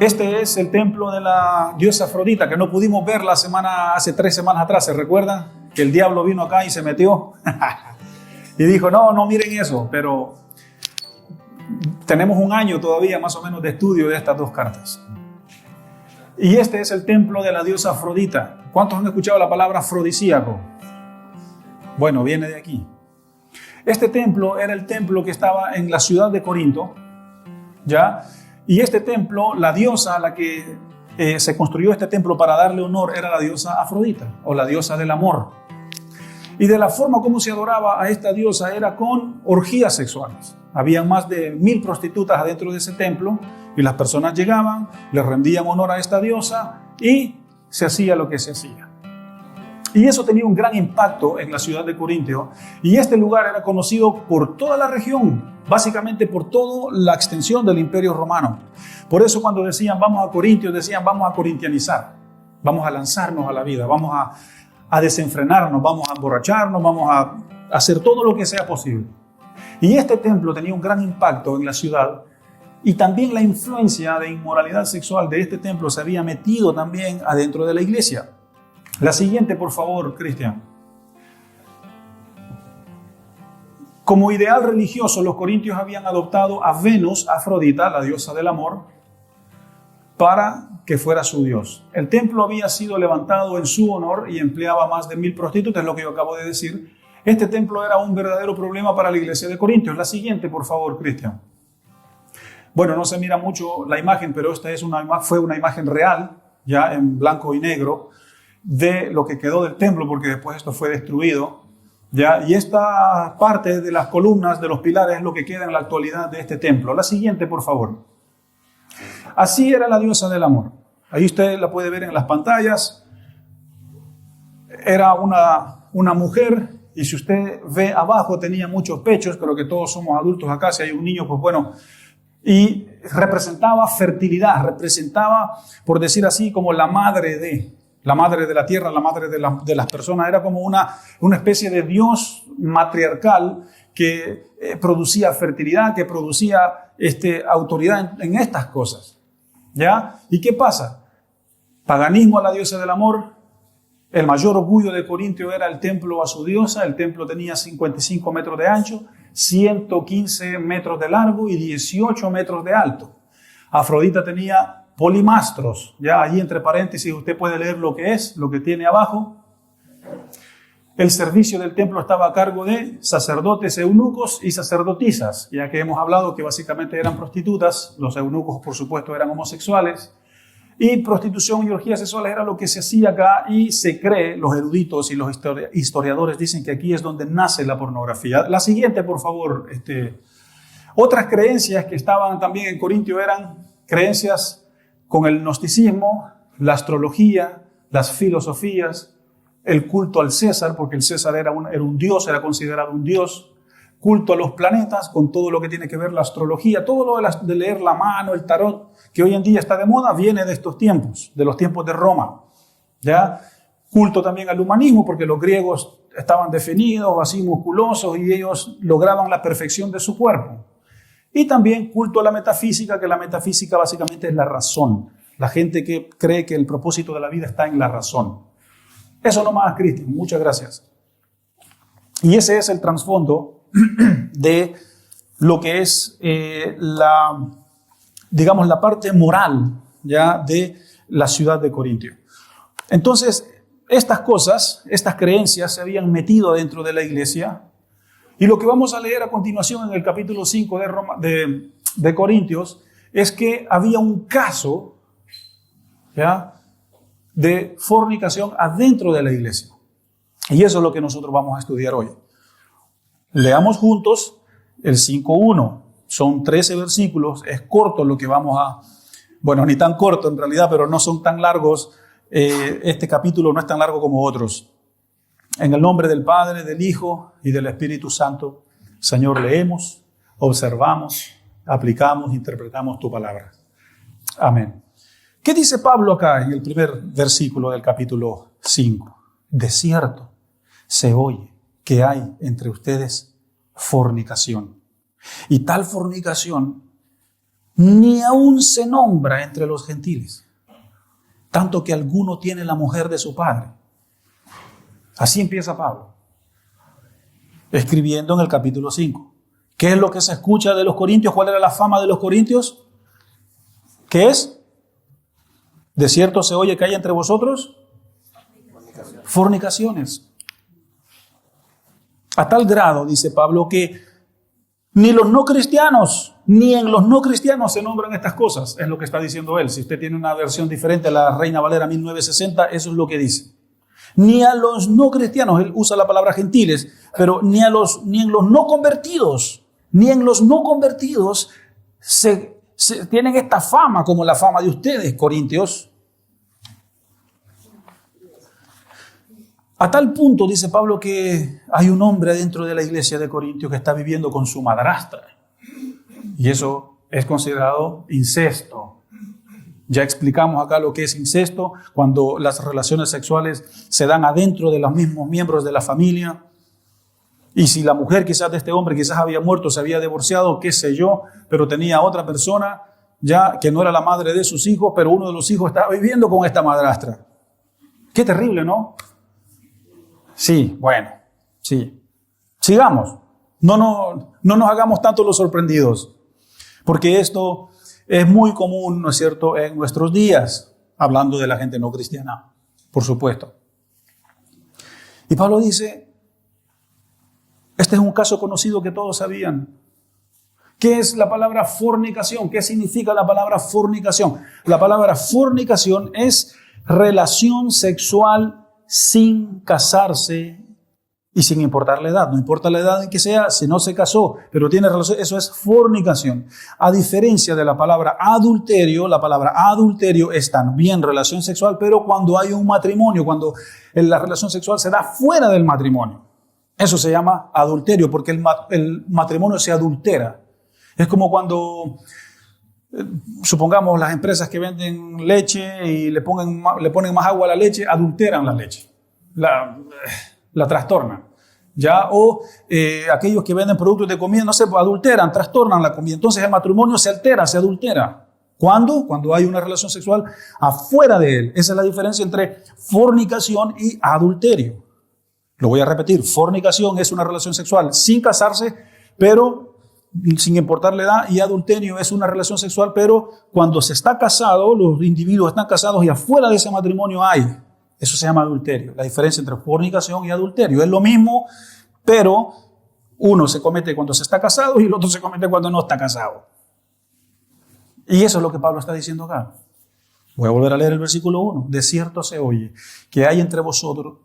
Este es el templo de la diosa Afrodita, que no pudimos ver hace 3 semanas atrás. ¿Se recuerdan? Que el diablo vino acá y se metió. Y dijo, no miren eso. Pero tenemos un año todavía más o menos de estudio de estas 2 cartas. Y este es el templo de la diosa Afrodita. ¿Cuántos han escuchado la palabra afrodisíaco? Bueno, viene de aquí. Este templo era el templo que estaba en la ciudad de Corinto, ¿ya? Y este templo, la diosa a la que se construyó este templo para darle honor era la diosa Afrodita, o la diosa del amor. Y de la forma como se adoraba a esta diosa era con orgías sexuales. Había más de 1000 prostitutas adentro de ese templo y las personas llegaban, le rendían honor a esta diosa y se hacía lo que se hacía. Y eso tenía un gran impacto en la ciudad de Corintio, y este lugar era conocido por toda la región, básicamente por toda la extensión del Imperio Romano. Por eso cuando decían vamos a Corintios, decían vamos a corintianizar, vamos a lanzarnos a la vida, vamos a desenfrenarnos, vamos a emborracharnos, vamos a hacer todo lo que sea posible. Y este templo tenía un gran impacto en la ciudad, y también la influencia de inmoralidad sexual de este templo se había metido también adentro de la iglesia. La siguiente, por favor, Cristian. Como ideal religioso, los corintios habían adoptado a Venus, Afrodita, la diosa del amor, para que fuera su dios. El templo había sido levantado en su honor y empleaba más de 1000 prostitutas, es lo que yo acabo de decir. Este templo era un verdadero problema para la iglesia de Corintios. La siguiente, por favor, Cristian. Bueno, no se mira mucho la imagen, pero esta fue una imagen real, ya en blanco y negro, de lo que quedó del templo, porque después esto fue destruido, ¿ya? Y esta parte de las columnas, de los pilares, es lo que queda en la actualidad de este templo. La siguiente, por favor. Así era la diosa del amor. Ahí usted la puede ver en las pantallas. Era una mujer, y si usted ve abajo tenía muchos pechos, pero que todos somos adultos acá, si hay un niño, pues bueno, y representaba fertilidad, representaba, por decir así, como la madre de la tierra, la madre de las personas. Era como una especie de dios matriarcal que producía fertilidad, que producía autoridad en estas cosas, ¿ya? ¿Y qué pasa? Paganismo a la diosa del amor. El mayor orgullo de Corintio era el templo a su diosa. El templo tenía 55 metros de ancho, 115 metros de largo y 18 metros de alto. Afrodita tenía polimastros, ya allí entre paréntesis usted puede leer lo que tiene abajo. El servicio del templo estaba a cargo de sacerdotes, eunucos y sacerdotisas, ya que hemos hablado que básicamente eran prostitutas. Los eunucos, por supuesto, eran homosexuales, y prostitución y orgías sexuales era lo que se hacía acá, y se cree, los eruditos y los historiadores dicen que aquí es donde nace la pornografía. La siguiente, por favor. Otras creencias que estaban también en Corintio eran creencias con el gnosticismo, la astrología, las filosofías, el culto al César, porque el César era un dios, era considerado un dios, culto a los planetas, con todo lo que tiene que ver la astrología, todo lo de leer la mano, el tarot, que hoy en día está de moda, viene de estos tiempos, de los tiempos de Roma, ¿ya? Culto también al humanismo, porque los griegos estaban definidos, así musculosos, y ellos lograban la perfección de su cuerpo. Y también culto a la metafísica, que la metafísica básicamente es la razón. La gente que cree que el propósito de la vida está en la razón. Eso nomás, Cristian. Muchas gracias. Y ese es el trasfondo de lo que es la parte moral, ya, de la ciudad de Corintio. Entonces, estas cosas, estas creencias se habían metido dentro de la iglesia. Y lo que vamos a leer a continuación en el capítulo 5 de Corintios es que había un caso, ¿ya?, de fornicación adentro de la iglesia. Y eso es lo que nosotros vamos a estudiar hoy. Leamos juntos el 5.1. Son 13 versículos. Es corto lo que vamos a... Bueno, ni tan corto en realidad, pero no son tan largos. Este capítulo no es tan largo como otros. En el nombre del Padre, del Hijo y del Espíritu Santo, Señor, leemos, observamos, aplicamos, interpretamos tu palabra. Amén. ¿Qué dice Pablo acá en el primer versículo del capítulo 5? De cierto, se oye que hay entre ustedes fornicación. Y tal fornicación ni aún se nombra entre los gentiles, tanto que alguno tiene la mujer de su padre. Así empieza Pablo, escribiendo en el capítulo 5. ¿Qué es lo que se escucha de los corintios? ¿Cuál era la fama de los corintios? ¿Qué es? ¿De cierto se oye que hay entre vosotros? Fornicaciones. A tal grado, dice Pablo, que ni los no cristianos, ni en los no cristianos se nombran estas cosas. Es lo que está diciendo él. Si usted tiene una versión diferente a la Reina Valera 1960, eso es lo que dice. Ni a los no cristianos, él usa la palabra gentiles, pero ni en los no convertidos, se tienen esta fama como la fama de ustedes, corintios. A tal punto, dice Pablo, que hay un hombre dentro de la iglesia de Corintios que está viviendo con su madrastra. Y eso es considerado incesto. Ya explicamos acá lo que es incesto, cuando las relaciones sexuales se dan adentro de los mismos miembros de la familia. Y si la mujer quizás de este hombre quizás había muerto, se había divorciado, qué sé yo, pero tenía otra persona ya que no era la madre de sus hijos, pero uno de los hijos estaba viviendo con esta madrastra. Qué terrible, ¿no? Sí, bueno, sí. Sigamos. No nos hagamos tanto los sorprendidos, porque esto es muy común, ¿no es cierto?, en nuestros días, hablando de la gente no cristiana, por supuesto. Y Pablo dice, este es un caso conocido que todos sabían. ¿Qué es la palabra fornicación? ¿Qué significa la palabra fornicación? La palabra fornicación es relación sexual sin casarse y sin importar la edad. No importa la edad en que sea, si no se casó, pero tiene relación, eso es fornicación. A diferencia de la palabra adulterio es también relación sexual, pero cuando hay un matrimonio, cuando la relación sexual se da fuera del matrimonio. Eso se llama adulterio, porque el matrimonio se adultera. Es como cuando, supongamos, las empresas que venden leche y le ponen más agua a la leche, adulteran la leche, la trastornan. ¿Ya? O aquellos que venden productos de comida, no sé, adulteran, trastornan la comida. Entonces el matrimonio se altera, se adultera. ¿Cuándo? Cuando hay una relación sexual afuera de él. Esa es la diferencia entre fornicación y adulterio. Lo voy a repetir, fornicación es una relación sexual sin casarse, pero sin importar la edad, y adulterio es una relación sexual, pero cuando se está casado, los individuos están casados y afuera de ese matrimonio hay. Eso se llama adulterio. La diferencia entre fornicación y adulterio es lo mismo, pero uno se comete cuando se está casado y el otro se comete cuando no está casado. Y eso es lo que Pablo está diciendo acá. Voy a volver a leer el versículo 1. De cierto se oye que hay entre vosotros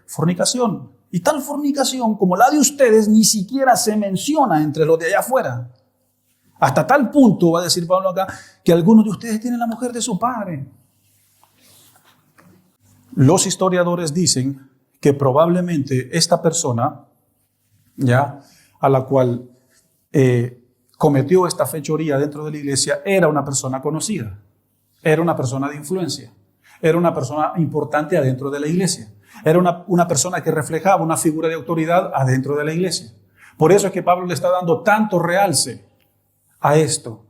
fornicación. Y tal fornicación como la de ustedes ni siquiera se menciona entre los de allá afuera. Hasta tal punto, va a decir Pablo acá, que algunos de ustedes tienen la mujer de su padre. Los historiadores dicen que probablemente esta persona, ya, a la cual cometió esta fechoría dentro de la iglesia, era una persona conocida, era una persona de influencia. Era una persona importante adentro de la iglesia. Era una persona que reflejaba una figura de autoridad adentro de la iglesia. Por eso es que Pablo le está dando tanto realce a esto.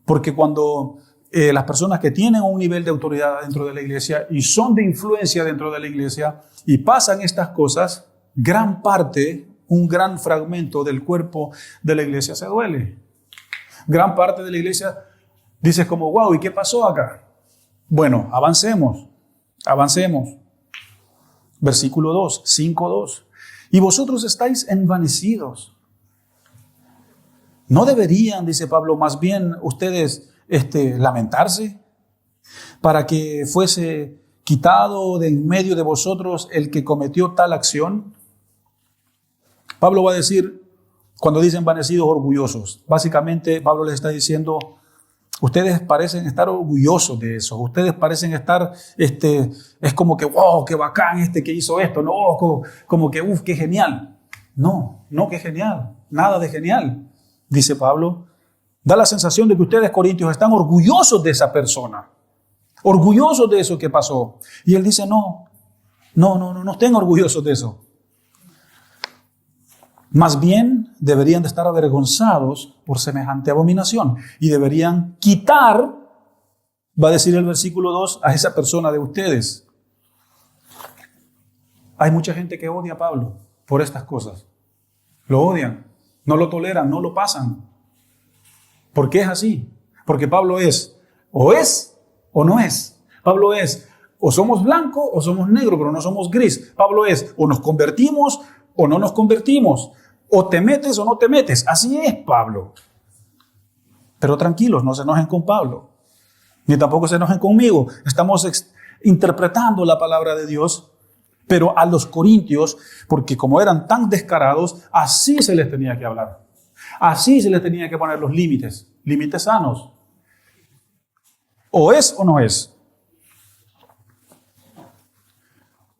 Porque cuando las personas que tienen un nivel de autoridad dentro de la iglesia y son de influencia dentro de la iglesia y pasan estas cosas, gran parte, un gran fragmento del cuerpo de la iglesia se duele. Gran parte de la iglesia dice como, wow, ¿y qué pasó acá? Bueno, avancemos. Versículo 2, 5:2. Y vosotros estáis envanecidos. ¿No deberían, dice Pablo, más bien ustedes lamentarse para que fuese quitado de en medio de vosotros el que cometió tal acción? Pablo va a decir, cuando dice envanecidos, orgullosos. Básicamente, Pablo les está diciendo, ustedes parecen estar orgullosos de eso. Ustedes parecen estar, es como que, wow, qué bacán que hizo esto. No, como que, qué genial. No, qué genial. Nada de genial, dice Pablo. Da la sensación de que ustedes, corintios, están orgullosos de esa persona. Orgullosos de eso que pasó. Y él dice, no estén orgullosos de eso. Más bien deberían de estar avergonzados por semejante abominación y deberían quitar, va a decir el versículo 2, a esa persona de ustedes. Hay mucha gente que odia a Pablo por estas cosas. Lo odian, no lo toleran, no lo pasan. ¿Por qué es así? Porque Pablo es o no es. Pablo es o somos blanco o somos negro, pero no somos gris. Pablo es o nos convertimos o no nos convertimos. O te metes o no te metes. Así es Pablo. Pero tranquilos, no se enojen con Pablo. Ni tampoco se enojen conmigo. Estamos interpretando la palabra de Dios. Pero a los corintios, porque como eran tan descarados, así se les tenía que hablar. Así se les tenía que poner los límites. Límites sanos. O es o no es.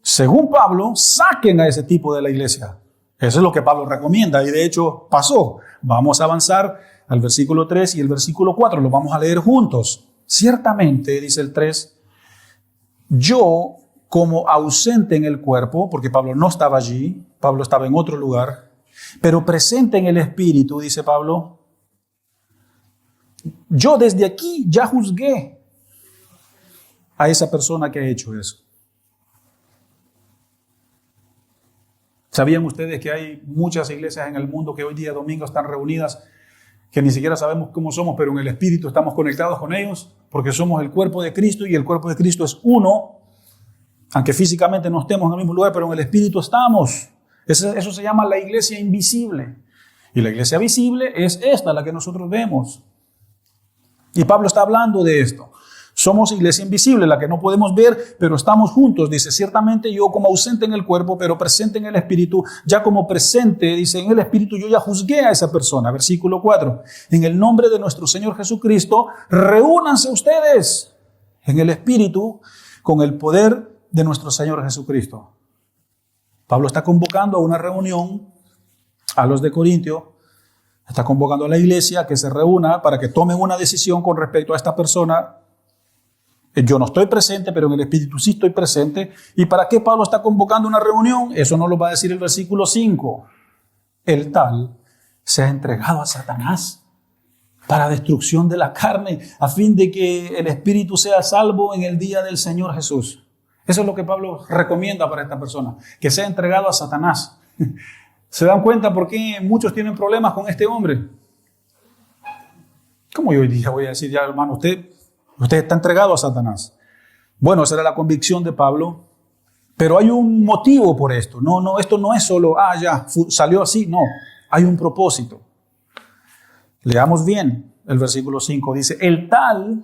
Según Pablo, saquen a ese tipo de la iglesia. Eso es lo que Pablo recomienda y de hecho pasó. Vamos a avanzar al versículo 3 y el versículo 4. Lo vamos a leer juntos. Ciertamente, dice el 3, yo como ausente en el cuerpo, porque Pablo no estaba allí, Pablo estaba en otro lugar, pero presente en el espíritu, dice Pablo, yo desde aquí ya juzgué a esa persona que ha hecho eso. ¿Sabían ustedes que hay muchas iglesias en el mundo que hoy día domingo están reunidas, que ni siquiera sabemos cómo somos, pero en el espíritu estamos conectados con ellos, porque somos el cuerpo de Cristo y el cuerpo de Cristo es uno, aunque físicamente no estemos en el mismo lugar, pero en el espíritu estamos. Eso se llama la iglesia invisible. Y la iglesia visible es esta, la que nosotros vemos. Y Pablo está hablando de esto. Somos iglesia invisible, la que no podemos ver, pero estamos juntos. Dice, ciertamente yo como ausente en el cuerpo, pero presente en el espíritu, ya como presente, dice, en el espíritu yo ya juzgué a esa persona. Versículo 4. En el nombre de nuestro Señor Jesucristo, reúnanse ustedes en el espíritu con el poder de nuestro Señor Jesucristo. Pablo está convocando a una reunión a los de Corintio, está convocando a la iglesia que se reúna para que tomen una decisión con respecto a esta persona. Yo no estoy presente, pero en el Espíritu sí estoy presente. ¿Y para qué Pablo está convocando una reunión? Eso no lo va a decir el versículo 5. El tal se ha entregado a Satanás para destrucción de la carne, a fin de que el Espíritu sea salvo en el día del Señor Jesús. Eso es lo que Pablo recomienda para esta persona, que sea entregado a Satanás. ¿Se dan cuenta por qué muchos tienen problemas con este hombre? ¿Cómo yo hoy día voy a decir, ya hermano, usted está entregado a Satanás? Bueno, esa era la convicción de Pablo, pero hay un motivo por esto. No, esto no es solo, salió así. No, hay un propósito. Leamos bien el versículo 5. Dice, el tal,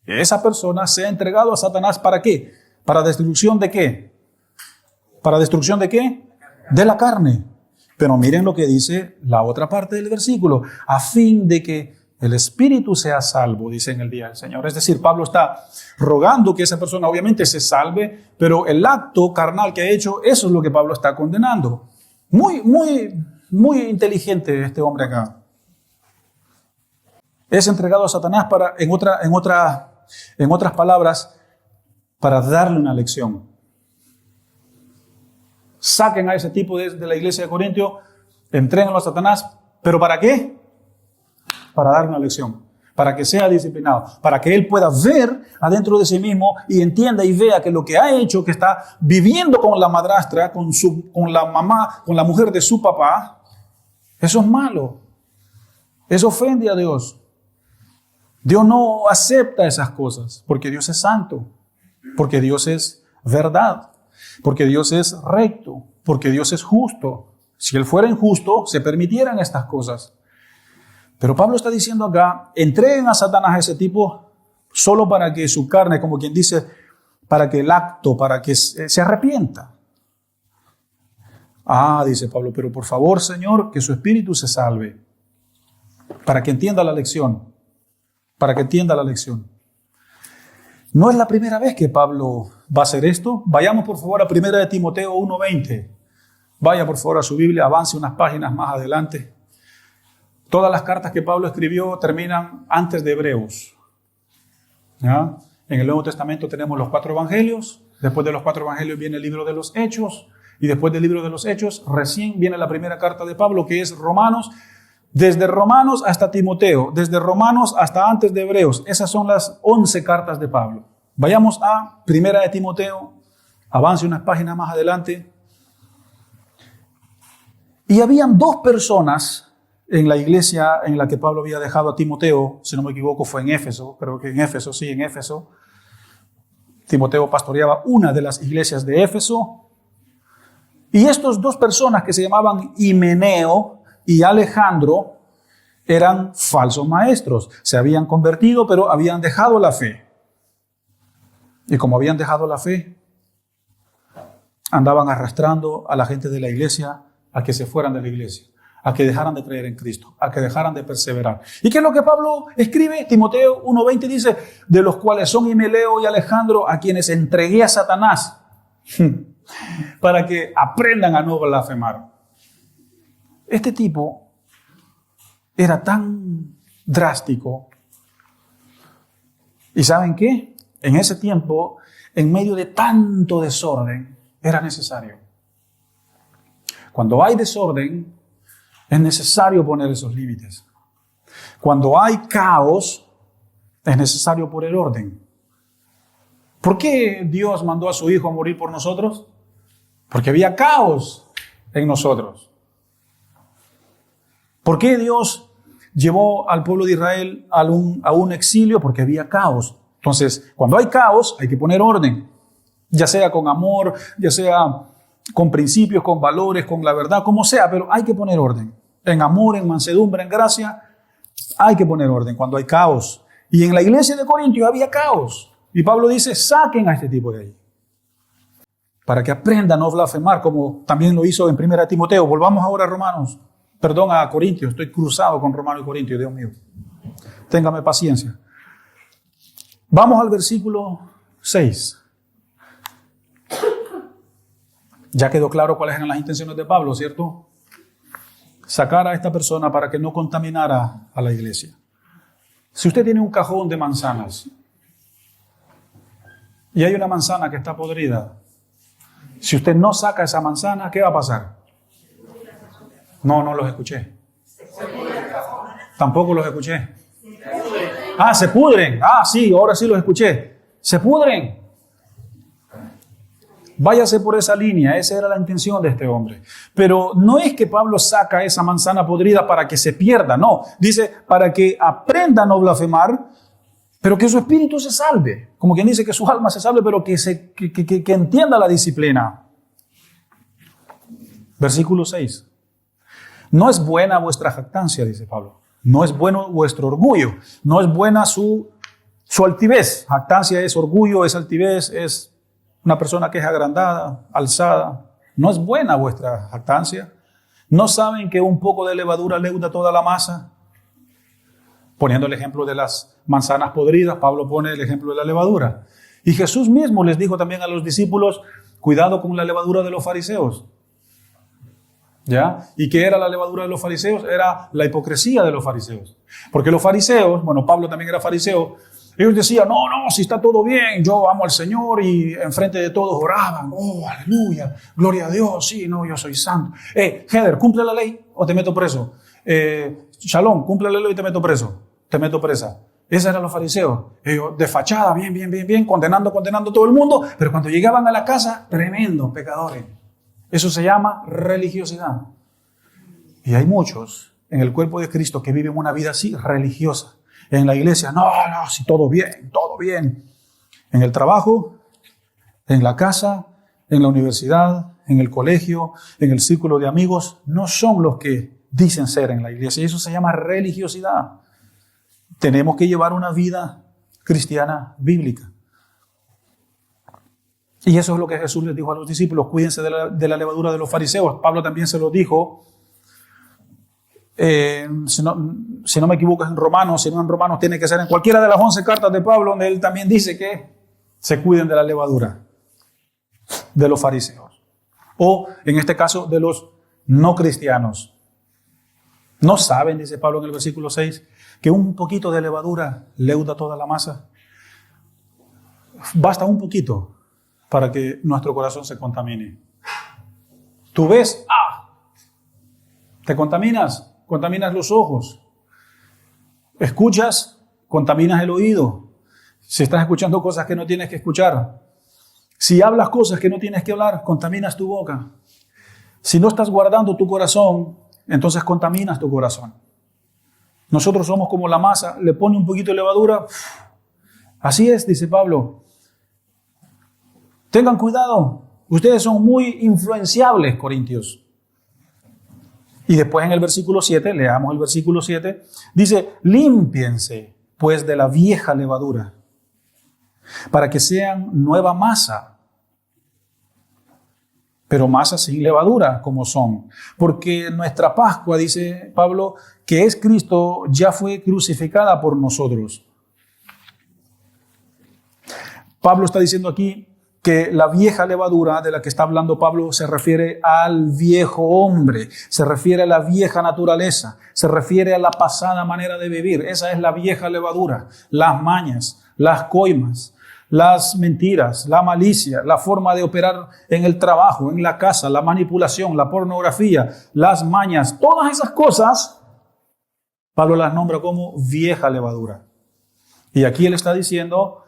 esa persona se ha entregado a Satanás, ¿para qué? ¿Para destrucción de qué? ¿Para destrucción de qué? De la carne. Pero miren lo que dice la otra parte del versículo, a fin de que el espíritu sea salvo, dice en el día del Señor. Es decir, Pablo está rogando que esa persona obviamente se salve, pero el acto carnal que ha hecho, eso es lo que Pablo está condenando. Muy inteligente este hombre acá. Es entregado a Satanás para, en otras palabras, para darle una lección. Saquen a ese tipo de la iglesia de Corintio, entréguenlo a Satanás, ¿pero para qué? Para darle una lección, para que sea disciplinado, para que él pueda ver adentro de sí mismo y entienda y vea que lo que ha hecho, que está viviendo con la madrastra, con la mamá, con la mujer de su papá, eso es malo, eso ofende a Dios. Dios no acepta esas cosas, porque Dios es santo, porque Dios es verdad, porque Dios es recto, porque Dios es justo. Si Él fuera injusto, se permitieran estas cosas. Pero Pablo está diciendo acá, entreguen a Satanás a ese tipo solo para que su carne, como quien dice, para que el acto, para que se arrepienta. Dice Pablo, pero por favor, Señor, que su espíritu se salve, para que entienda la lección, para que entienda la lección. No es la primera vez que Pablo va a hacer esto. Vayamos por favor a 1 de Timoteo 1:20. Vaya por favor a su Biblia, avance unas páginas más adelante. Todas las cartas que Pablo escribió terminan antes de Hebreos. ¿Ya? En el Nuevo Testamento tenemos los 4 evangelios. Después de los 4 evangelios viene el libro de los Hechos. y después del libro de los Hechos, recién viene la primera carta de Pablo, que es Romanos, desde Romanos hasta Timoteo, desde Romanos hasta antes de Hebreos. Esas son las 11 cartas de Pablo. Vayamos a Primera de Timoteo, avance unas páginas más adelante. Y habían dos personas en la iglesia en la que Pablo había dejado a Timoteo, si no me equivoco fue en Éfeso, creo que en Éfeso, sí, en Éfeso. Timoteo pastoreaba una de las iglesias de Éfeso. Y estas dos personas que se llamaban Himeneo y Alejandro eran falsos maestros. Se habían convertido, pero habían dejado la fe. Y como habían dejado la fe, andaban arrastrando a la gente de la iglesia a que se fueran de la iglesia, a que dejaran de creer en Cristo, a que dejaran de perseverar. ¿Y qué es lo que Pablo escribe? Timoteo 1:20 dice, de los cuales son Himeneo y Alejandro, a quienes entregué a Satanás, para que aprendan a no blasfemar. Este tipo era tan drástico. ¿Y saben qué? En ese tiempo, en medio de tanto desorden, era necesario. Cuando hay desorden, es necesario poner esos límites. Cuando hay caos, es necesario poner orden. ¿Por qué Dios mandó a su Hijo a morir por nosotros? Porque había caos en nosotros. ¿Por qué Dios llevó al pueblo de Israel a un exilio? Porque había caos. Entonces, cuando hay caos, hay que poner orden. Ya sea con amor, ya sea con principios, con valores, con la verdad, como sea, pero hay que poner orden. En amor, en mansedumbre, en gracia, hay que poner orden cuando hay caos. Y en la iglesia de Corintios había caos. Y Pablo dice, saquen a este tipo de ahí. Para que aprenda a no blasfemar, como también lo hizo en 1 Timoteo. Volvamos ahora a Corintios. Estoy cruzado con Romano y Corintios, Dios mío. Téngame paciencia. Vamos al versículo 6. Ya quedó claro cuáles eran las intenciones de Pablo, ¿cierto? Sacar a esta persona para que no contaminara a la iglesia. Si usted tiene un cajón de manzanas y hay una manzana que está podrida, si usted no saca esa manzana, ¿qué va a pasar? No los escuché. Tampoco los escuché. Se pudren. Sí, ahora sí los escuché. Se pudren. Váyase por esa línea, esa era la intención de este hombre. Pero no es que Pablo saca esa manzana podrida para que se pierda, no. Dice, para que aprenda a no blasfemar, pero que su espíritu se salve. Como quien dice que su alma se salve, pero que entienda la disciplina. Versículo 6. No es buena vuestra jactancia, dice Pablo. No es bueno vuestro orgullo. No es buena su altivez. Jactancia es orgullo, es altivez, es una persona que es agrandada, alzada. No es buena vuestra jactancia. ¿No saben que un poco de levadura leuda toda la masa? Poniendo el ejemplo de las manzanas podridas, Pablo pone el ejemplo de la levadura. Y Jesús mismo les dijo también a los discípulos, cuidado con la levadura de los fariseos. ¿Ya? ¿Y qué era la levadura de los fariseos? Era la hipocresía de los fariseos. Porque los fariseos, Pablo también era fariseo, ellos decían, no, si está todo bien, yo amo al Señor, y enfrente de todos oraban, aleluya, gloria a Dios, sí, no, yo soy santo. Heather, ¿cumple la ley o te meto preso? Shalom, cumple la ley y te meto preso, te meto presa. Esos eran los fariseos, ellos de fachada, bien, condenando a todo el mundo, pero cuando llegaban a la casa, tremendos pecadores. Eso se llama religiosidad. Y hay muchos en el cuerpo de Cristo que viven una vida así, religiosa. En la iglesia, no, sí, todo bien. En el trabajo, en la casa, en la universidad, en el colegio, en el círculo de amigos, no son los que dicen ser en la iglesia. Y eso se llama religiosidad. Tenemos que llevar una vida cristiana bíblica. Y eso es lo que Jesús les dijo a los discípulos, cuídense de la levadura de los fariseos. Pablo también se lo dijo. Si no me equivoco es en Romanos, si no en Romanos tiene que ser en cualquiera de las 11 cartas de Pablo, donde él también dice que se cuiden de la levadura de los fariseos. O en este caso de los no cristianos. ¿No saben, dice Pablo en el versículo 6, que un poquito de levadura leuda toda la masa? Basta un poquito para que nuestro corazón se contamine. Tú ves, te contaminas los ojos. Escuchas, contaminas el oído. Si estás escuchando cosas que no tienes que escuchar. Si hablas cosas que no tienes que hablar, contaminas tu boca. Si no estás guardando tu corazón, entonces contaminas tu corazón. Nosotros somos como la masa, le pone un poquito de levadura. Así es, dice Pablo. Tengan cuidado, ustedes son muy influenciables, corintios. Y después en el versículo 7, leamos el versículo 7, dice, límpiense pues de la vieja levadura, para que sean nueva masa, pero masa sin levadura como son. Porque nuestra Pascua, dice Pablo, que es Cristo, ya fue crucificada por nosotros. Pablo está diciendo aquí que la vieja levadura de la que está hablando Pablo se refiere al viejo hombre, se refiere a la vieja naturaleza, se refiere a la pasada manera de vivir. Esa es la vieja levadura, las mañas, las coimas, las mentiras, la malicia, la forma de operar en el trabajo, en la casa, la manipulación, la pornografía, las mañas, todas esas cosas, Pablo las nombra como vieja levadura. Y aquí él está diciendo,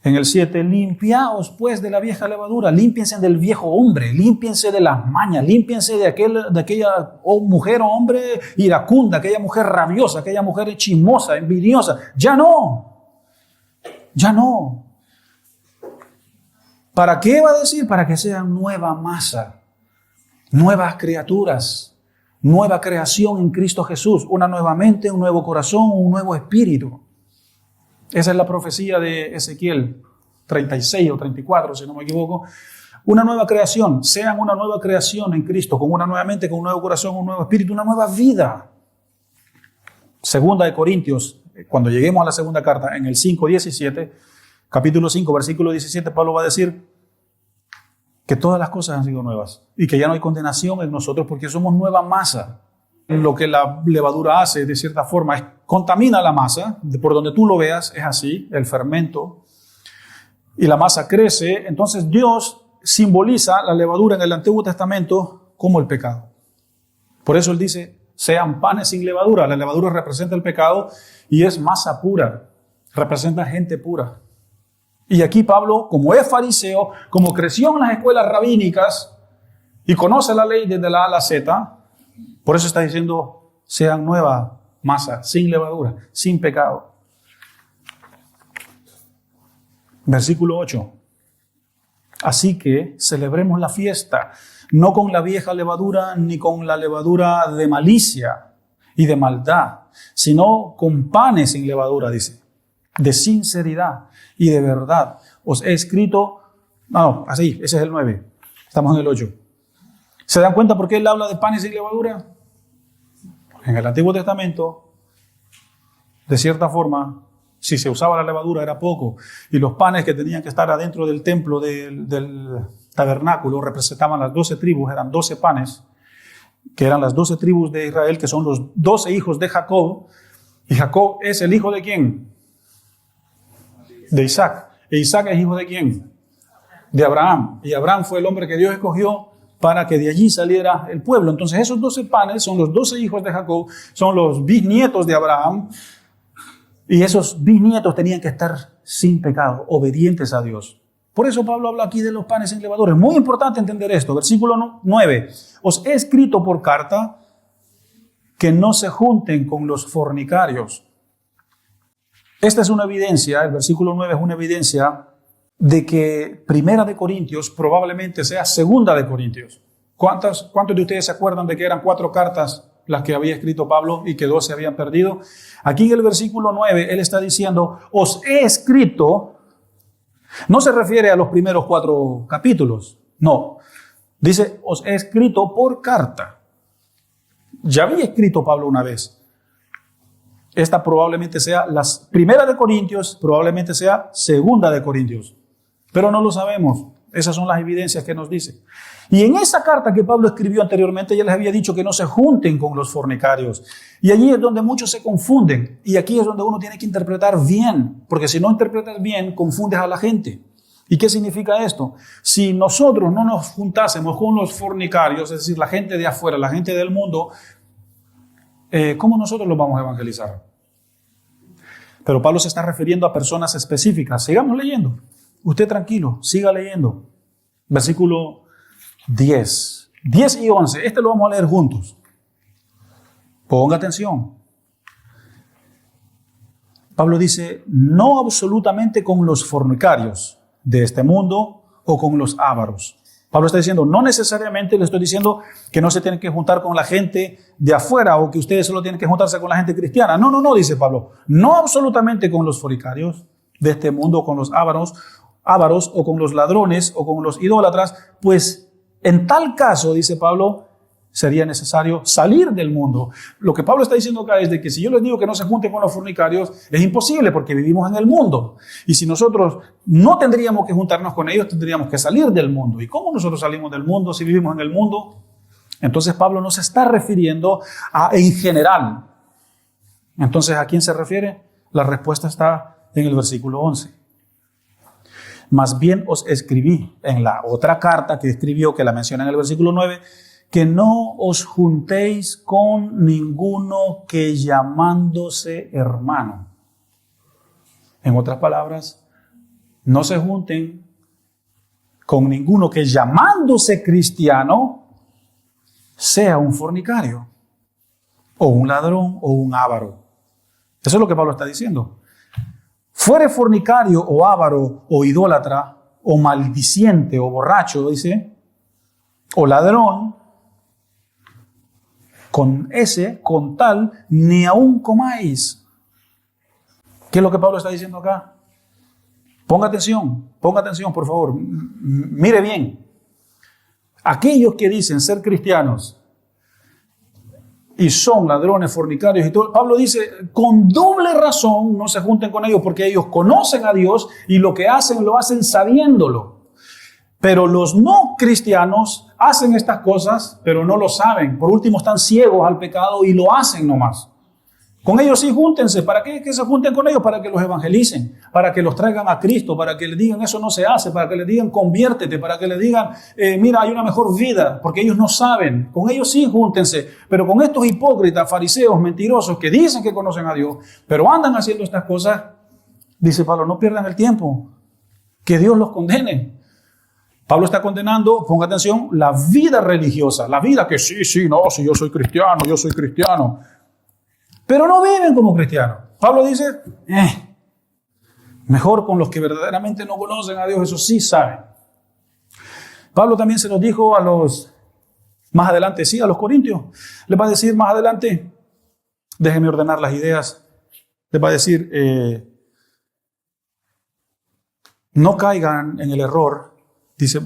en el 7, limpiaos pues de la vieja levadura, límpiense del viejo hombre, límpiense de las mañas, límpiense de aquella mujer o hombre iracunda, aquella mujer rabiosa, aquella mujer chismosa, envidiosa. Ya no. ¿Para qué va a decir? Para que sean nueva masa, nuevas criaturas, nueva creación en Cristo Jesús, una nueva mente, un nuevo corazón, un nuevo espíritu. Esa es la profecía de Ezequiel 36 o 34, si no me equivoco. Una nueva creación, sean una nueva creación en Cristo, con una nueva mente, con un nuevo corazón, un nuevo espíritu, una nueva vida. Segunda de Corintios, cuando lleguemos a la segunda carta, en el 5:17, capítulo 5, versículo 17, Pablo va a decir que todas las cosas han sido nuevas y que ya no hay condenación en nosotros porque somos nueva masa. Lo que la levadura hace, de cierta forma, es contamina la masa, por donde tú lo veas, es así, el fermento, y la masa crece. Entonces Dios simboliza la levadura en el Antiguo Testamento como el pecado. Por eso él dice, sean panes sin levadura. La levadura representa el pecado y es masa pura, representa gente pura. Y aquí Pablo, como es fariseo, como creció en las escuelas rabínicas y conoce la ley desde la A a la Z, por eso está diciendo, sean nueva masa, sin levadura, sin pecado. Versículo 8. Así que celebremos la fiesta, no con la vieja levadura, ni con la levadura de malicia y de maldad, sino con panes sin levadura, dice, de sinceridad y de verdad. Os he escrito, así, ese es el 9, estamos en el 8. ¿Se dan cuenta por qué él habla de panes sin levadura? En el Antiguo Testamento, de cierta forma, si se usaba la levadura era poco, y los panes que tenían que estar adentro del templo del tabernáculo representaban las 12 tribus, eran 12 panes, que eran las 12 tribus de Israel, que son los 12 hijos de Jacob, y Jacob es el hijo de ¿quién? De Isaac. ¿E Isaac es hijo de quién? De Abraham. Y Abraham fue el hombre que Dios escogió para que de allí saliera el pueblo. Entonces esos 12 panes son los 12 hijos de Jacob, son los bisnietos de Abraham, y esos bisnietos tenían que estar sin pecado, obedientes a Dios. Por eso Pablo habla aquí de los panes sin levadura. Es muy importante entender esto. Versículo 9. Os he escrito por carta que no se junten con los fornicarios. Esta es una evidencia, el versículo 9 es una evidencia de que Primera de Corintios probablemente sea Segunda de Corintios. ¿Cuántos de ustedes se acuerdan de que eran 4 cartas las que había escrito Pablo y que 2 se habían perdido? Aquí en el versículo 9 él está diciendo, os he escrito, no se refiere a los primeros 4 capítulos, no. Dice, os he escrito por carta. Ya había escrito Pablo una vez. Esta probablemente sea la Primera de Corintios, probablemente sea Segunda de Corintios. Pero no lo sabemos. Esas son las evidencias que nos dice. Y en esa carta que Pablo escribió anteriormente, ya les había dicho que no se junten con los fornicarios. Y allí es donde muchos se confunden. Y aquí es donde uno tiene que interpretar bien. Porque si no interpretas bien, confundes a la gente. ¿Y qué significa esto? Si nosotros no nos juntásemos con los fornicarios, es decir, la gente de afuera, la gente del mundo, ¿cómo nosotros los vamos a evangelizar? Pero Pablo se está refiriendo a personas específicas. Sigamos leyendo. Usted tranquilo, siga leyendo. Versículo 10. 10 y 11. Este lo vamos a leer juntos. Ponga atención. Pablo dice, no absolutamente con los fornicarios de este mundo o con los ávaros. Pablo está diciendo, no necesariamente le estoy diciendo que no se tienen que juntar con la gente de afuera o que ustedes solo tienen que juntarse con la gente cristiana. No, dice Pablo. No absolutamente con los fornicarios de este mundo o con los ávaros o con los ladrones o con los idólatras, pues en tal caso, dice Pablo, sería necesario salir del mundo. Lo que Pablo está diciendo acá es de que si yo les digo que no se junten con los fornicarios, es imposible porque vivimos en el mundo. Y si nosotros no tendríamos que juntarnos con ellos, tendríamos que salir del mundo. ¿Y cómo nosotros salimos del mundo si vivimos en el mundo? Entonces Pablo no se está refiriendo a en general. Entonces, ¿a quién se refiere? La respuesta está en el versículo 11. Más bien os escribí en la otra carta que escribió, que la menciona en el versículo 9, que no os juntéis con ninguno que llamándose hermano. En otras palabras, no se junten con ninguno que llamándose cristiano sea un fornicario, o un ladrón, o un avaro. Eso es lo que Pablo está diciendo. Fuere fornicario, o avaro, o idólatra, o maldiciente, o borracho, dice, o ladrón, con tal, ni aún comáis. ¿Qué es lo que Pablo está diciendo acá? Ponga atención, por favor. Mire bien. Aquellos que dicen ser cristianos y son ladrones, fornicarios y todo, Pablo dice, con doble razón no se junten con ellos porque ellos conocen a Dios y lo que hacen lo hacen sabiéndolo. Pero los no cristianos hacen estas cosas, pero no lo saben. Por último, están ciegos al pecado y lo hacen nomás. Con ellos sí, júntense. ¿Para qué que se junten con ellos? Para que los evangelicen, para que los traigan a Cristo, para que les digan eso no se hace, para que les digan conviértete, para que les digan mira, hay una mejor vida, porque ellos no saben. Con ellos sí, júntense. Pero con estos hipócritas, fariseos, mentirosos, que dicen que conocen a Dios, pero andan haciendo estas cosas, dice Pablo, no pierdan el tiempo, que Dios los condene. Pablo está condenando, ponga atención, la vida religiosa, la vida que sí, si yo soy cristiano. Pero no viven como cristianos. Pablo dice, mejor con los que verdaderamente no conocen a Dios, eso sí saben. Pablo también se los dijo más adelante, a los corintios. Les va a decir más adelante, déjenme ordenar las ideas, les va a decir, no caigan en el error,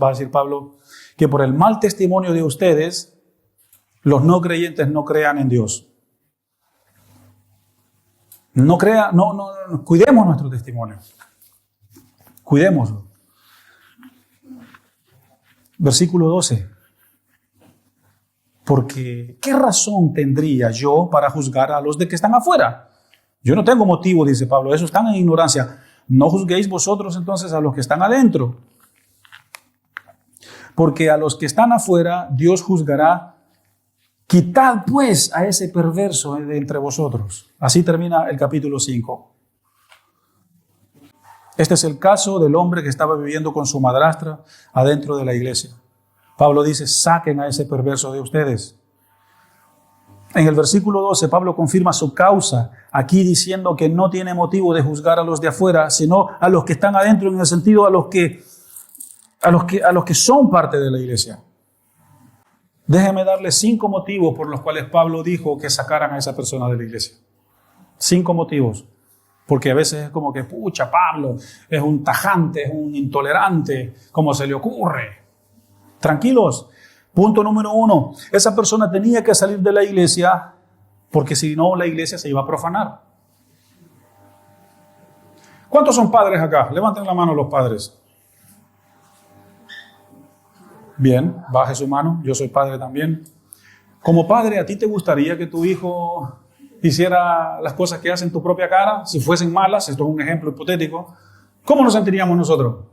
va a decir Pablo, que por el mal testimonio de ustedes, los no creyentes no crean en Dios. Cuidemos nuestro testimonio. Cuidémoslo. Versículo 12. Porque, ¿qué razón tendría yo para juzgar a los de que están afuera? Yo no tengo motivo, dice Pablo, esos están en ignorancia. No juzguéis vosotros entonces a los que están adentro. Porque a los que están afuera, Dios juzgará. Quitad pues a ese perverso de entre vosotros. Así termina el capítulo 5. Este es el caso del hombre que estaba viviendo con su madrastra adentro de la iglesia. Pablo dice, saquen a ese perverso de ustedes. En el versículo 12, Pablo confirma su causa, aquí diciendo que no tiene motivo de juzgar a los de afuera, sino a los que están adentro, en el sentido a los que son parte de la iglesia. Déjeme darle 5 motivos por los cuales Pablo dijo que sacaran a esa persona de la iglesia. 5 motivos. Porque a veces es como que, pucha, Pablo es un tajante, es un intolerante, ¿cómo se le ocurre? Tranquilos. Punto número 1. Esa persona tenía que salir de la iglesia porque si no la iglesia se iba a profanar. ¿Cuántos son padres acá? Levanten la mano los padres. Bien, baje su mano. Yo soy padre también. Como padre, ¿a ti te gustaría que tu hijo hiciera las cosas que hace en tu propia cara? Si fuesen malas, esto es un ejemplo hipotético. ¿Cómo nos sentiríamos nosotros?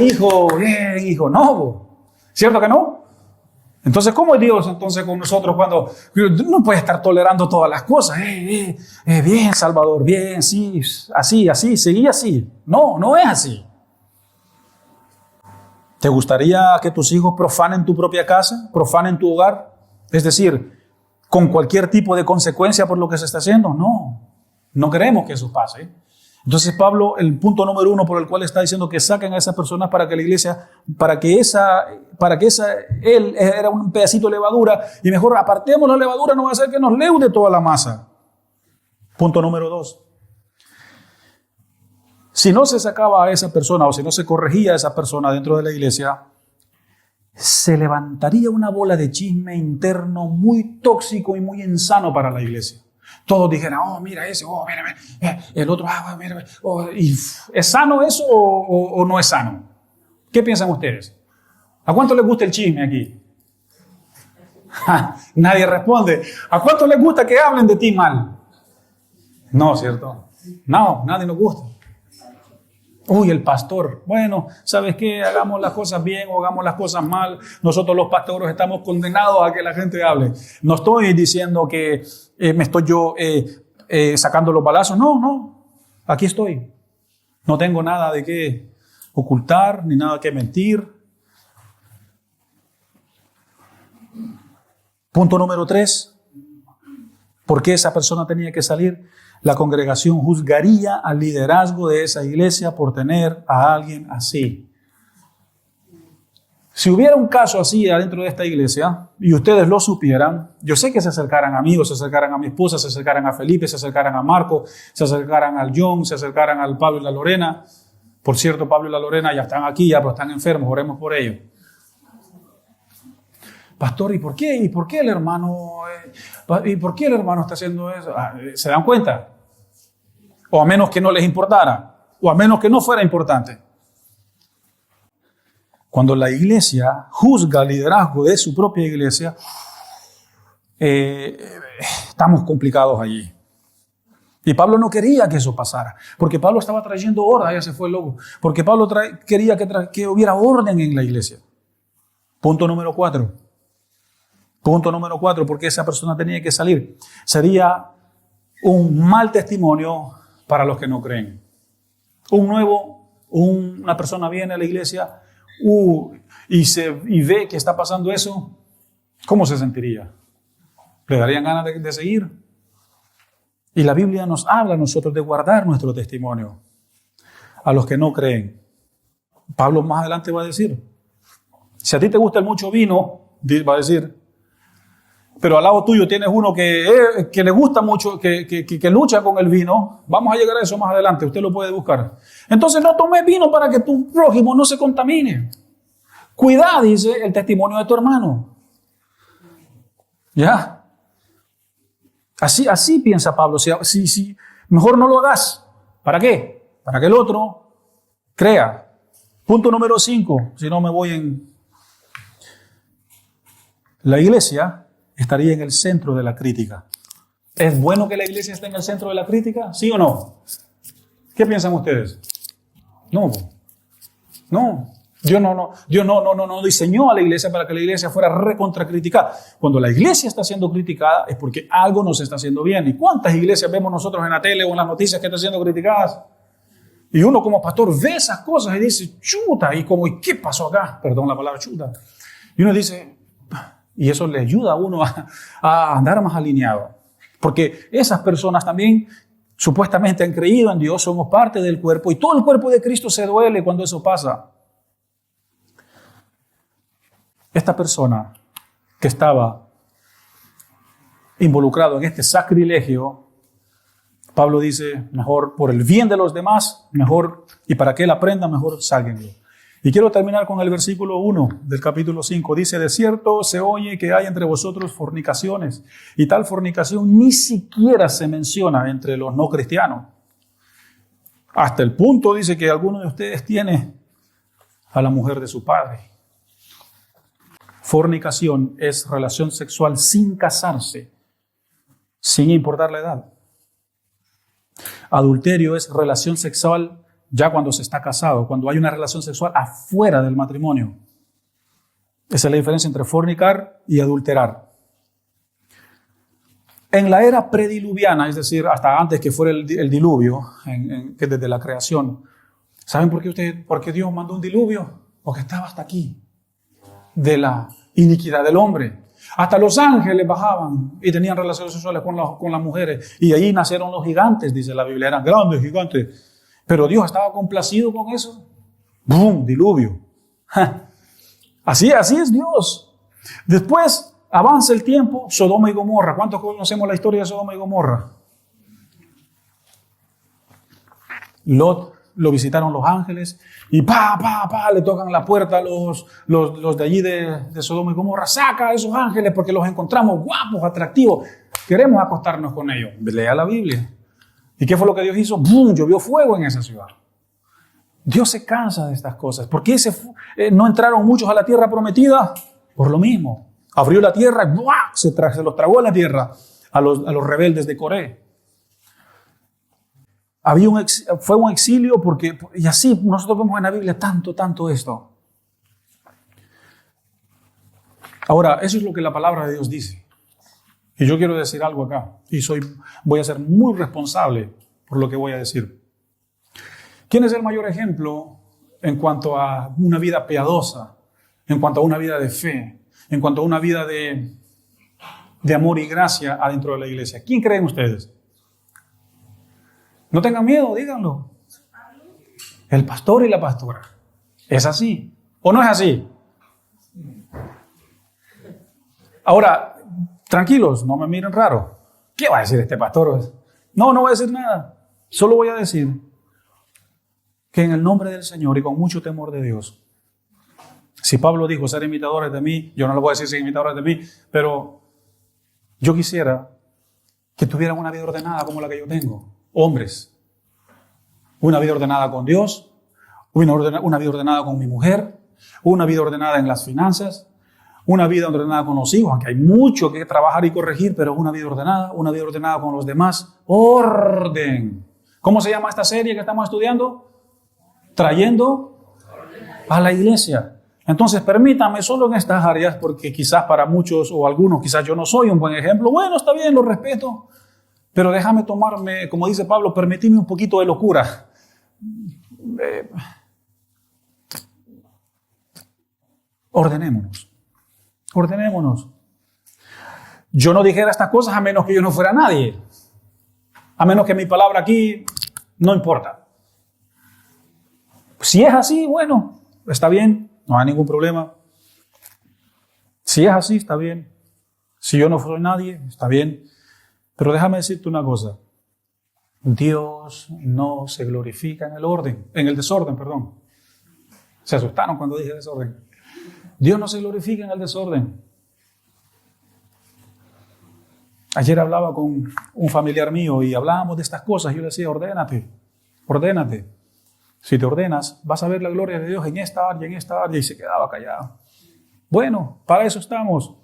Hijo, bien, hijo. No, ¿cierto que no? Entonces, ¿cómo es Dios entonces con nosotros cuando no puede estar tolerando todas las cosas? Bien, Salvador, bien, sí, así, seguí así. No, no es así. ¿Te gustaría que tus hijos profanen tu propia casa, profanen tu hogar? Es decir, con cualquier tipo de consecuencia por lo que se está haciendo. No queremos que eso pase. Entonces Pablo, el punto número 1 por el cual está diciendo que saquen a esas personas para que la iglesia, él era un pedacito de levadura y mejor apartemos la levadura, no va a hacer que nos leude toda la masa. Punto número 2. Si no se sacaba a esa persona o si no se corregía a esa persona dentro de la iglesia, se levantaría una bola de chisme interno muy tóxico y muy insano para la iglesia. Todos dijeran, mira ese, mira, el otro, mira, ¿y es sano eso o no es sano? ¿Qué piensan ustedes? ¿A cuánto les gusta el chisme aquí? Nadie responde. ¿A cuánto les gusta que hablen de ti mal? No, ¿cierto? No, nadie nos gusta. El pastor. Bueno, ¿sabes qué? Hagamos las cosas bien o hagamos las cosas mal. Nosotros los pastores estamos condenados a que la gente hable. No estoy diciendo que me estoy yo sacando los balazos. No. Aquí estoy. No tengo nada de qué ocultar ni nada que mentir. Punto número 3. ¿Por qué esa persona tenía que salir? La congregación juzgaría al liderazgo de esa iglesia por tener a alguien así. Si hubiera un caso así adentro de esta iglesia y ustedes lo supieran, yo sé que se acercaran amigos, se acercaran a mi esposa, se acercaran a Felipe, se acercaran a Marco, se acercaran al John, se acercaran al Pablo y la Lorena. Por cierto, Pablo y la Lorena ya están aquí, pero están enfermos, oremos por ellos. Pastor, ¿y por qué? ¿Y por qué el hermano está haciendo eso? ¿Se dan cuenta? O a menos que no les importara, o a menos que no fuera importante. Cuando la iglesia juzga el liderazgo de su propia iglesia, estamos complicados allí. Y Pablo no quería que eso pasara, porque Pablo estaba trayendo orden, ya se fue el loco, porque Pablo quería que hubiera orden en la iglesia. Punto número 4. Porque esa persona tenía que salir. Sería un mal testimonio para los que no creen. Una persona viene a la iglesia y ve que está pasando eso, ¿cómo se sentiría? ¿Le darían ganas de seguir? Y la Biblia nos habla a nosotros de guardar nuestro testimonio a los que no creen. Pablo más adelante va a decir, si a ti te gusta el mucho vino, va a decir, pero al lado tuyo tienes uno que le gusta mucho, que lucha con el vino. Vamos a llegar a eso más adelante, usted lo puede buscar. Entonces no tomes vino para que tu prójimo no se contamine. Cuida, dice, el testimonio de tu hermano. ¿Ya? Así piensa Pablo. Si mejor no lo hagas. ¿Para qué? Para que el otro crea. Punto número 5, si no me voy en... La iglesia estaría en el centro de la crítica. ¿Es bueno que la iglesia esté en el centro de la crítica? ¿Sí o no? ¿Qué piensan ustedes? No. Dios no diseñó a la iglesia para que la iglesia fuera recontracriticada. Cuando la iglesia está siendo criticada es porque algo no se está haciendo bien. ¿Y cuántas iglesias vemos nosotros en la tele o en las noticias que están siendo criticadas? Y uno como pastor ve esas cosas y dice, chuta, ¿y qué pasó acá? Perdón la palabra chuta. Y uno dice... Y eso le ayuda a uno a andar más alineado. Porque esas personas también supuestamente han creído en Dios, somos parte del cuerpo y todo el cuerpo de Cristo se duele cuando eso pasa. Esta persona que estaba involucrado en este sacrilegio, Pablo dice, mejor por el bien de los demás, mejor, y para que él aprenda, mejor sáquenlo. Y quiero terminar con el versículo 1 del capítulo 5. Dice, de cierto se oye que hay entre vosotros fornicaciones, y tal fornicación ni siquiera se menciona entre los no cristianos. Hasta el punto, dice, que alguno de ustedes tiene a la mujer de su padre. Fornicación es relación sexual sin casarse, sin importar la edad. Adulterio es relación sexual ya cuando se está casado, cuando hay una relación sexual afuera del matrimonio. Esa es la diferencia entre fornicar y adulterar. En la era prediluviana, es decir, hasta antes que fuera el diluvio, que desde la creación, ¿saben por qué Dios mandó un diluvio? Porque estaba hasta aquí, de la iniquidad del hombre. Hasta los ángeles bajaban y tenían relaciones sexuales con las mujeres. Y ahí nacieron los gigantes, dice la Biblia. Eran grandes gigantes. Pero Dios estaba complacido con eso. ¡Bum! Diluvio. Así es Dios. Después avanza el tiempo, Sodoma y Gomorra. ¿Cuántos conocemos la historia de Sodoma y Gomorra? Lot lo visitaron los ángeles y le tocan la puerta a los de allí de Sodoma y Gomorra. Saca a esos ángeles porque los encontramos guapos, atractivos. Queremos acostarnos con ellos. Lea la Biblia. ¿Y qué fue lo que Dios hizo? ¡Bum! Llovió fuego en esa ciudad. Dios se cansa de estas cosas. ¿Por qué no entraron muchos a la tierra prometida? Por lo mismo. Abrió la tierra y se los tragó a la tierra a los rebeldes de Coré. Fue un exilio y así nosotros vemos en la Biblia tanto esto. Ahora, eso es lo que la palabra de Dios dice. Y yo quiero decir algo acá. Y voy a ser muy responsable por lo que voy a decir. ¿Quién es el mayor ejemplo en cuanto a una vida piadosa, en cuanto a una vida de fe, en cuanto a una vida de amor y gracia adentro de la iglesia? ¿Quién creen ustedes? No tengan miedo, díganlo. El pastor y la pastora. ¿Es así o no es así? Ahora, tranquilos, no me miren raro. ¿Qué va a decir este pastor? No voy a decir nada. Solo voy a decir que en el nombre del Señor y con mucho temor de Dios, si Pablo dijo ser imitadores de mí, yo no le voy a decir ser imitadores de mí, pero yo quisiera que tuvieran una vida ordenada como la que yo tengo. Hombres, una vida ordenada con Dios, una vida ordenada con mi mujer, una vida ordenada en las finanzas, una vida ordenada con los hijos, aunque hay mucho que trabajar y corregir, pero una vida ordenada con los demás. Orden. ¿Cómo se llama esta serie que estamos estudiando? Trayendo a la iglesia. Entonces, permítame solo en estas áreas, porque quizás para muchos o algunos, quizás yo no soy un buen ejemplo. Bueno, está bien, lo respeto, pero déjame tomarme, como dice Pablo, permitime un poquito de locura. Ordenémonos. Yo no dijera estas cosas a menos que yo no fuera nadie. A menos que mi palabra aquí no importa. Si es así, bueno, está bien, no hay ningún problema. Si es así, está bien. Si yo no soy nadie, está bien. Pero déjame decirte una cosa. Dios no se glorifica en el desorden, perdón. Se asustaron cuando dije desorden. Dios no se glorifica en el desorden. Ayer hablaba con un familiar mío y hablábamos de estas cosas. Yo le decía, ordénate. Si te ordenas, vas a ver la gloria de Dios en esta área, y se quedaba callado. Bueno, para eso estamos.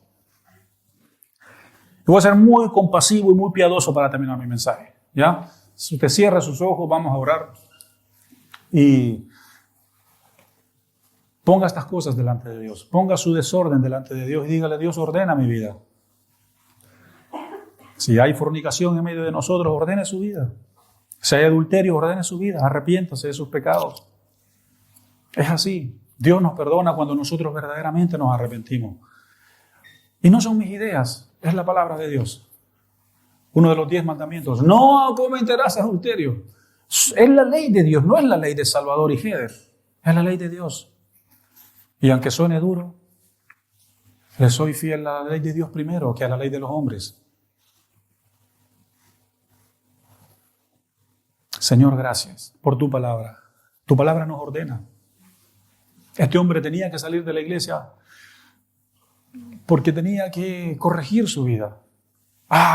Y voy a ser muy compasivo y muy piadoso para terminar mi mensaje. ¿Ya? Si usted cierra sus ojos, vamos a orar. Y ponga estas cosas delante de Dios. Ponga su desorden delante de Dios y dígale, Dios, ordena mi vida. Si hay fornicación en medio de nosotros, ordene su vida. Si hay adulterio, ordene su vida. Arrepiéntase de sus pecados. Es así. Dios nos perdona cuando nosotros verdaderamente nos arrepentimos. Y no son mis ideas, es la palabra de Dios. Uno de los 10 mandamientos. No cometerás adulterio. Es la ley de Dios, no es la ley de Salvador y Heder. Es la ley de Dios. Y aunque suene duro, le soy fiel a la ley de Dios primero que a la ley de los hombres. Señor, gracias por tu palabra. Tu palabra nos ordena. Este hombre tenía que salir de la iglesia porque tenía que corregir su vida.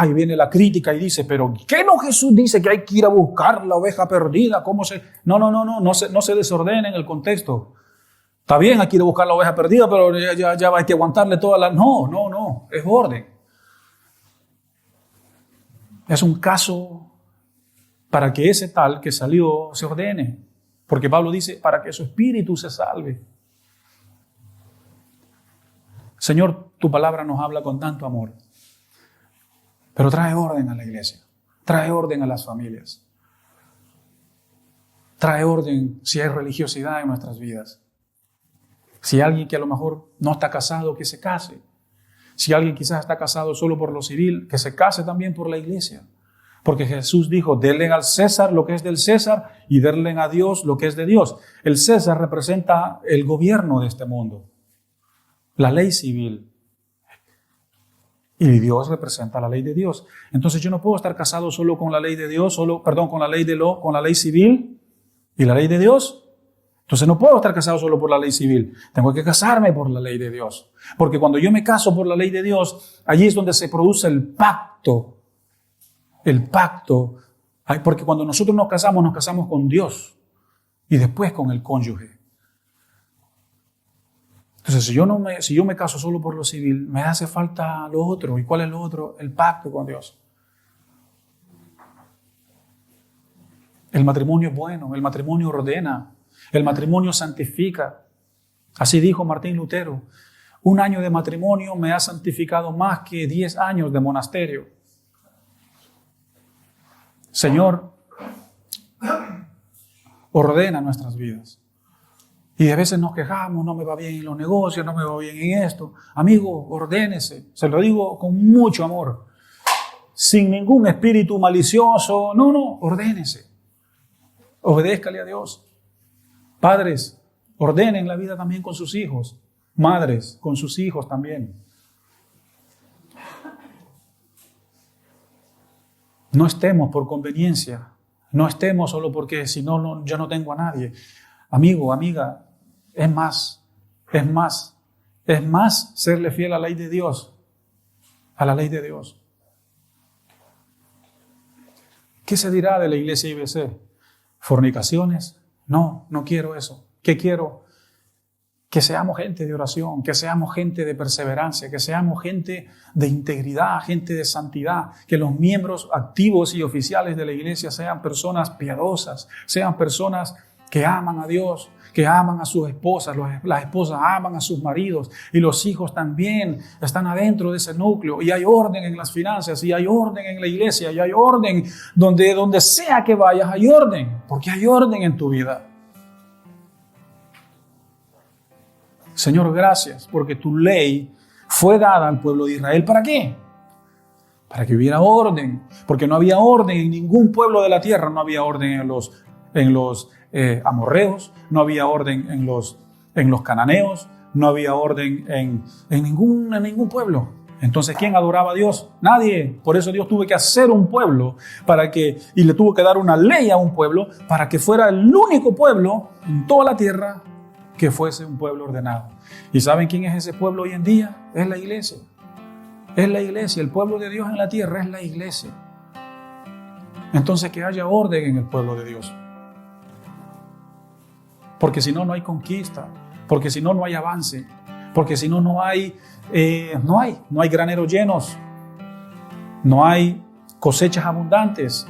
Y viene la crítica y dice, pero ¿qué no Jesús dice que hay que ir a buscar la oveja perdida? ¿Cómo se...? No se desordene en el contexto. Está bien, hay que ir a buscar la oveja perdida, pero ya hay que aguantarle toda la... No, es orden. Es un caso para que ese tal que salió se ordene. Porque Pablo dice, para que su espíritu se salve. Señor, tu palabra nos habla con tanto amor. Pero trae orden a la iglesia. Trae orden a las familias. Trae orden si hay religiosidad en nuestras vidas. Si hay alguien que a lo mejor no está casado, que se case. Si alguien quizás está casado solo por lo civil, que se case también por la iglesia. Porque Jesús dijo, denle al César lo que es del César y denle a Dios lo que es de Dios. El César representa el gobierno de este mundo, la ley civil. Y Dios representa la ley de Dios. Entonces yo no puedo estar casado solo con la ley de Dios, con la ley civil y la ley de Dios. Entonces no puedo estar casado solo por la ley civil. Tengo que casarme por la ley de Dios. Porque cuando yo me caso por la ley de Dios, allí es donde se produce el pacto. El pacto. Porque cuando nosotros nos casamos con Dios y después con el cónyuge. Entonces, si yo me caso solo por lo civil, me hace falta lo otro. ¿Y cuál es lo otro? El pacto con Dios. El matrimonio es bueno, el matrimonio ordena, el matrimonio santifica. Así dijo Martín Lutero. 1 año de matrimonio me ha santificado más que 10 años de monasterio. Señor, ordena nuestras vidas. Y a veces nos quejamos, no me va bien en los negocios, no me va bien en esto. Amigo, ordénese. Se lo digo con mucho amor. Sin ningún espíritu malicioso. No, ordénese. Obedézcale a Dios. Padres, ordenen la vida también con sus hijos. Madres, con sus hijos también. No estemos por conveniencia. No estemos solo porque si no, yo no tengo a nadie. Amigo, amiga, es más serle fiel a la ley de Dios, a la ley de Dios. ¿Qué se dirá de la iglesia IBC? ¿Fornicaciones? No quiero eso. ¿Qué quiero? Que seamos gente de oración, que seamos gente de perseverancia, que seamos gente de integridad, gente de santidad, que los miembros activos y oficiales de la iglesia sean personas piadosas, sean personas que aman a Dios, que aman a sus esposas, las esposas aman a sus maridos y los hijos también están adentro de ese núcleo y hay orden en las finanzas y hay orden en la iglesia y hay orden donde sea que vayas, hay orden, porque hay orden en tu vida. Señor, gracias porque tu ley fue dada al pueblo de Israel. ¿Para qué? Para que hubiera orden, porque no había orden en ningún pueblo de la tierra, no había orden en los amorreos, no había orden en los cananeos, no había orden en ningún pueblo. Entonces, ¿quién adoraba a Dios? Nadie. Por eso Dios tuvo que hacer un pueblo y le tuvo que dar una ley a un pueblo para que fuera el único pueblo en toda la tierra que fuese un pueblo ordenado. ¿Y saben quién es ese pueblo hoy en día? Es la iglesia. Es la iglesia. El pueblo de Dios en la tierra es la iglesia. Entonces, que haya orden en el pueblo de Dios. Porque si no, no hay conquista. Porque si no, no hay avance. Porque si no, no hay graneros llenos. No hay cosechas abundantes.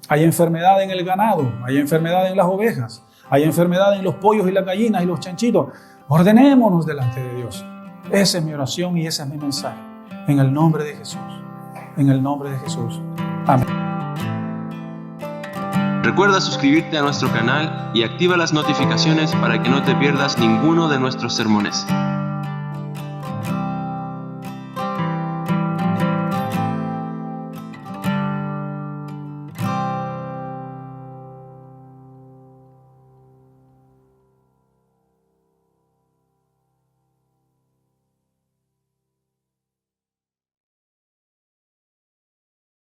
Hay enfermedad en el ganado. Hay enfermedad en las ovejas. Hay enfermedad en los pollos y las gallinas y los chanchitos. Ordenémonos delante de Dios. Esa es mi oración y ese es mi mensaje. En el nombre de Jesús. En el nombre de Jesús. Amén. Recuerda suscribirte a nuestro canal y activa las notificaciones para que no te pierdas ninguno de nuestros sermones.